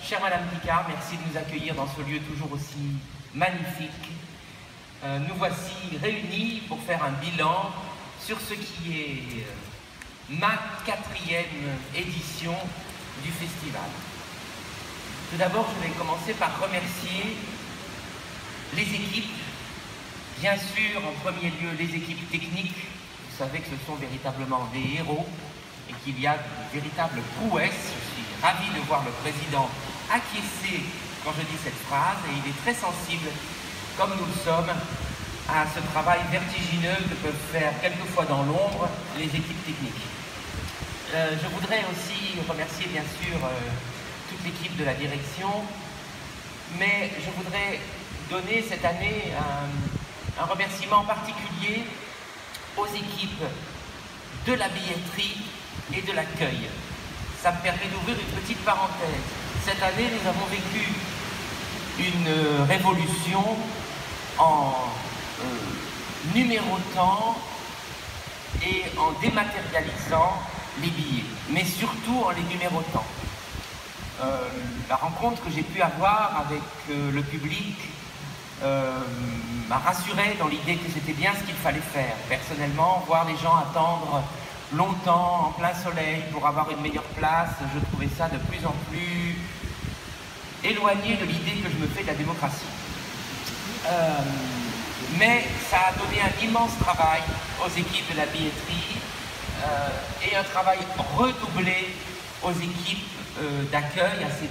Chère Madame Picard, merci de nous accueillir dans ce lieu toujours aussi magnifique. Nous voici réunis pour faire un bilan sur ce qui est ma 4e édition du festival. Tout d'abord, je vais commencer par remercier les équipes, bien sûr en premier lieu les équipes techniques. Vous savez que ce sont véritablement des héros et qu'il y a de véritables prouesses. Je suis ravi de voir le président acquiescer quand je dis cette phrase, et il est très sensible, comme nous le sommes, à ce travail vertigineux que peuvent faire quelquefois dans l'ombre les équipes techniques. Je voudrais aussi remercier bien sûr toute l'équipe de la direction, mais je voudrais donner cette année un remerciement particulier aux équipes de la billetterie et de l'accueil. Ça me permet d'ouvrir une petite parenthèse. Cette année, nous avons vécu une révolution en numérotant et en dématérialisant les billets, mais surtout en les numérotant. La rencontre que j'ai pu avoir avec le public m'a rassuré dans l'idée que c'était bien ce qu'il fallait faire. Personnellement, voir les gens attendre longtemps, en plein soleil, pour avoir une meilleure place, je trouvais ça de plus en plus éloigné de l'idée que je me fais de la démocratie. Mais ça a donné un immense travail aux équipes de la billetterie et un travail redoublé aux équipes d'accueil, à ces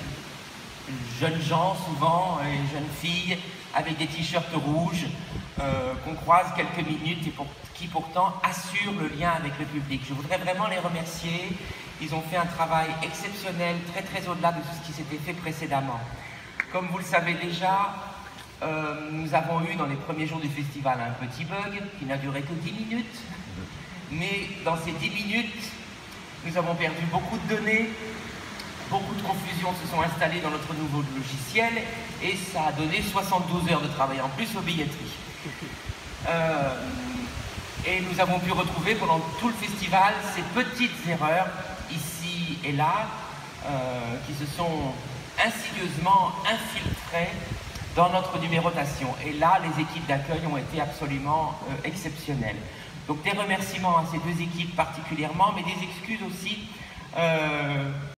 jeunes gens souvent, et jeunes filles, avec des t-shirts rouges qu'on croise quelques minutes et qui pourtant assurent le lien avec le public. Je voudrais vraiment les remercier. Ils ont fait un travail exceptionnel, très au-delà de tout ce qui s'était fait précédemment. Comme vous le savez déjà, nous avons eu dans les premiers jours du festival un petit bug qui n'a duré que 10 minutes. Mais dans ces 10 minutes, nous avons perdu beaucoup de données. Beaucoup de confusions se sont installées dans notre nouveau logiciel et ça a donné 72 heures de travail en plus aux billetteries. Et nous avons pu retrouver pendant tout le festival ces petites erreurs ici et là qui se sont insidieusement infiltrées dans notre numérotation. Et là, les équipes d'accueil ont été absolument exceptionnelles. Donc des remerciements à ces deux équipes particulièrement, mais des excuses aussi